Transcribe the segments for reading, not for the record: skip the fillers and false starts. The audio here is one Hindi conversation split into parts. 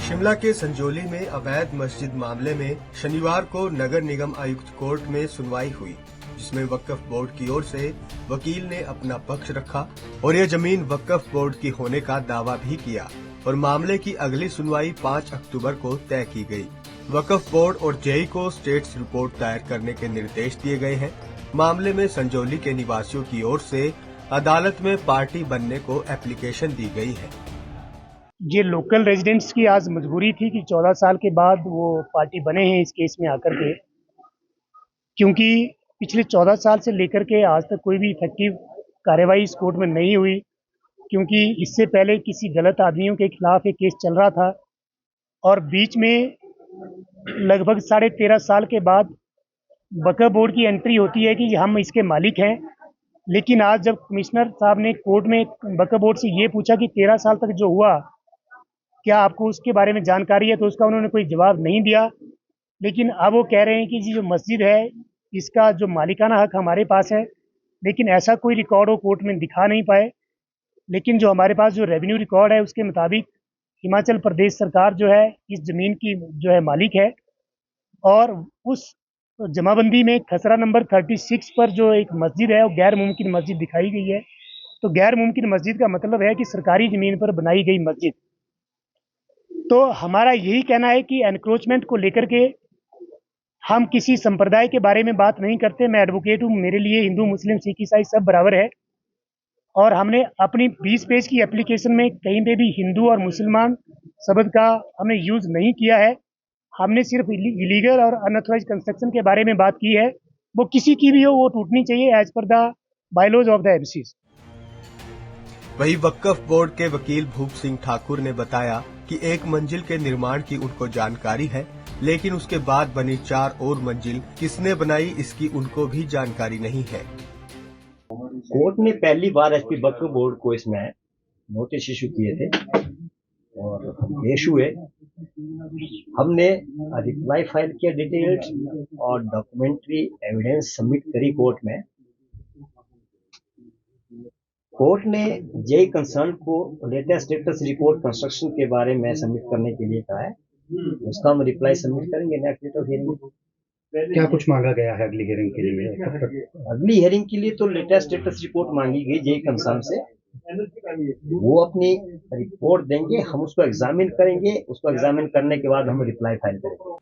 शिमला के संजौली में अवैध मस्जिद मामले में शनिवार को नगर निगम आयुक्त कोर्ट में सुनवाई हुई, जिसमें वक्फ बोर्ड की ओर से वकील ने अपना पक्ष रखा और यह जमीन वक्फ बोर्ड की होने का दावा भी किया और मामले की अगली सुनवाई 5 अक्टूबर को तय की गई। वक्फ बोर्ड और जेई को स्टेटस रिपोर्ट दायर करने के निर्देश दिए गए हैं। मामले में संजौली के निवासियों की ओर से अदालत में पार्टी बनने को एप्लीकेशन दी गई है। ये लोकल रेजिडेंट्स की आज मजबूरी थी कि 14 साल के बाद वो पार्टी बने हैं इस केस में आकर के, क्योंकि पिछले 14 साल से लेकर के आज तक कोई भी इफेक्टिव कार्रवाई इस कोर्ट में नहीं हुई, क्योंकि इससे पहले किसी गलत आदमियों के खिलाफ एक केस चल रहा था और बीच में लगभग 13.5 साल के बाद वक्फ बोर्ड की एंट्री होती है कि हम इसके मालिक हैं। लेकिन आज जब कमिश्नर साहब ने कोर्ट में वक्फ बोर्ड से ये पूछा कि 13 साल तक जो हुआ क्या आपको उसके बारे में जानकारी है, तो उसका उन्होंने कोई जवाब नहीं दिया। लेकिन अब वो कह रहे हैं कि जो मस्जिद है इसका जो मालिकाना हक हमारे पास है, लेकिन ऐसा कोई रिकॉर्ड वो कोर्ट में दिखा नहीं पाए। लेकिन जो हमारे पास जो रेवेन्यू रिकॉर्ड है उसके मुताबिक हिमाचल प्रदेश सरकार जो है इस ज़मीन की जो है मालिक है और उस जमाबंदी में खसरा नंबर 36 पर जो एक मस्जिद है वो गैर मुमकिन मस्जिद दिखाई गई है। तो गैर मुमकिन मस्जिद का मतलब है कि सरकारी ज़मीन पर बनाई गई मस्जिद। तो हमारा यही कहना है कि एनक्रोचमेंट को लेकर के हम किसी संप्रदाय के बारे में बात नहीं करते। मैं एडवोकेट हूँ, मेरे लिए हिंदू मुस्लिम सिख ईसाई सब बराबर है और हमने अपनी 20 पेज की एप्लीकेशन में कहीं पे भी हिंदू और मुसलमान शब्द का हमने यूज़ नहीं किया है। हमने सिर्फ इलीगल और अनऑथराइज कंस्ट्रक्शन के बारे में बात की है। वो किसी की भी हो वो टूटनी चाहिए as per the bylaws of the MCs. वहीं वक्फ बोर्ड के वकील भूप सिंह ठाकुर ने बताया कि 1 मंजिल के निर्माण की उनको जानकारी है, लेकिन उसके बाद बनी 4 और मंजिल किसने बनाई इसकी उनको भी जानकारी नहीं है। कोर्ट ने पहली बार एसपी वक्फ बोर्ड को इसमें नोटिस इशू किए थे और पेश हुए। हमने रिप्लाई फाइल किया डिटेल्स और डॉक्यूमेंट्री एविडेंस सबमिट करी कोर्ट में। कोर्ट ने जे कंसर्न को लेटेस्ट स्टेटस रिपोर्ट कंस्ट्रक्शन के बारे में सबमिट करने के लिए कहा है। उसका हम रिप्लाई सबमिट करेंगे नेक्स्ट डेट ऑफ हियरिंग। क्या कुछ मांगा गया है अगली हियरिंग के लिए? अगली हियरिंग के लिए तो लेटेस्ट स्टेटस रिपोर्ट मांगी गई जे कंसर्न से। वो अपनी रिपोर्ट देंगे, हम उसको एग्जामिन करेंगे। उसको एग्जामिन करने के बाद हम रिप्लाई फाइल करेंगे।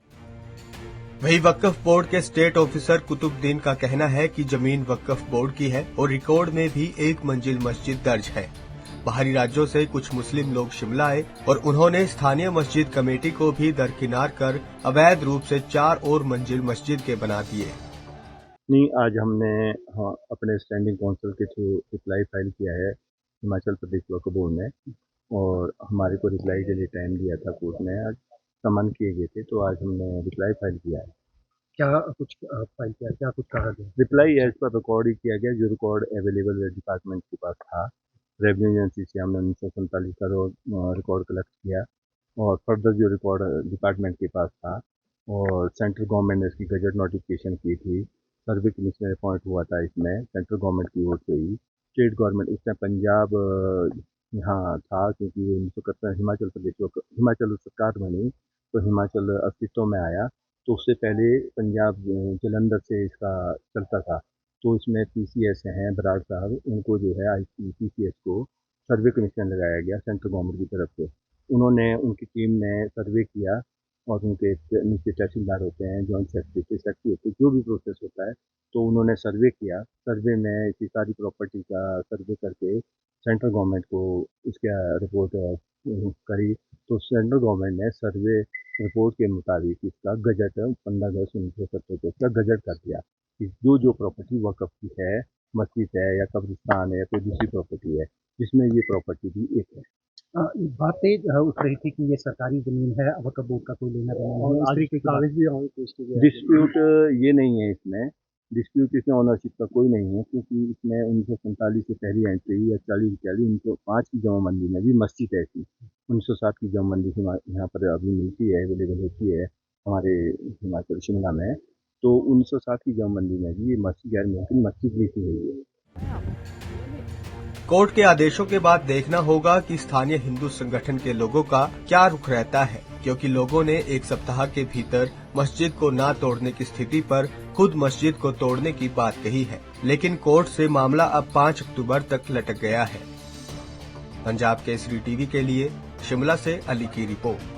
वही वक्फ बोर्ड के स्टेट ऑफिसर कुतुबुद्दीन का कहना है कि जमीन वक्फ बोर्ड की है और रिकॉर्ड में भी 1 मंजिल मस्जिद दर्ज है। बाहरी राज्यों से कुछ मुस्लिम लोग शिमला आए और उन्होंने स्थानीय मस्जिद कमेटी को भी दरकिनार कर अवैध रूप से 4 और मंजिल मस्जिद के बना दिए। नहीं, आज हमने अपने स्टैंडिंग काउंसिल के थ्रू रिप्लाई फाइल किया है हिमाचल प्रदेश वक्फ बोर्ड में और हमारे को रिप्लाई के लिए टाइम दिया था कोर्ट ने। आज समन किए गए थे तो आज हमने रिप्लाई फाइल किया है। क्या कुछ फाइल किया, क्या कुछ कहा गया? रिप्लाई एज पर रिकॉर्ड ही किया गया, जो रिकॉर्ड अवेलेबल डिपार्टमेंट के पास था। रेवेन्यू एजेंसी से हमने 1947 का रिकॉर्ड कलेक्ट किया और फर्दर जो रिकॉर्ड डिपार्टमेंट के पास था और सेंट्रल गवर्नमेंट ने इसकी गजट नोटिफिकेशन की थी। सर्वे कमिश्नर अपॉइंट हुआ था इसमें सेंट्रल गवर्नमेंट की ओर से ही। स्टेट गवर्नमेंट उसमें पंजाब यहाँ था, क्योंकि 1971 हिमाचल सरकार बनी तो हिमाचल अस्तित्व में आया, तो उससे पहले पंजाब जलंधर से इसका चलता था। तो इसमें पीसीएस हैं बराड़ साहब, उनको जो है पीसीएस को सर्वे कमीशन लगाया गया सेंट्रल गवर्नमेंट की तरफ से। उन्होंने उनकी टीम ने सर्वे किया और उनके नीचे तहसीलदार होते हैं, जॉइंट सेक्रेटरी होते हैं, जो भी प्रोसेस होता है, तो उन्होंने सर्वे किया। सर्वे में इसी सारी प्रॉपर्टी का सर्वे करके सेंट्रल गवर्नमेंट को इसका रिपोर्ट करी। तो सेंट्रल गवर्नमेंट ने सर्वे रिपोर्ट के मुताबिक इसका गजट 15 अगस्त 1970 को इसका गजट कर दिया कि जो प्रॉपर्टी वक्फ की है, मस्जिद है या कब्रिस्तान है या कोई दूसरी प्रॉपर्टी है, जिसमें ये प्रॉपर्टी भी एक है। बातें उठ रही थी कि ये सरकारी जमीन है, वक्फ बोर्ड का कोई लेना देना नहीं है। डिस्प्यूट ये नहीं है इसमें, डिस्प्यूट इसमें ऑनरशिप का कोई नहीं है, क्योंकि इसमें 1947 से पहली एंट्री या 1905 की जमाबंदी में भी मस्जिद है थी। 1907 की जमाबंदी यहाँ पर अभी मिलती है, अवेलेबल होती है हमारे हिमाचल शिमला में। तो 1907 की जमाबंदी में भी ये मस्जिद गैर मुमकिन मस्जिद लिखी गई है। कोर्ट के आदेशों के बाद देखना होगा कि स्थानीय हिंदू संगठन के लोगों का क्या रुख रहता है। क्योंकि लोगों ने एक सप्ताह के भीतर मस्जिद को ना तोड़ने की स्थिति पर खुद मस्जिद को तोड़ने की बात कही है, लेकिन कोर्ट से मामला अब 5 अक्टूबर तक लटक गया है। पंजाब केसरी टीवी के लिए शिमला से अली की रिपोर्ट।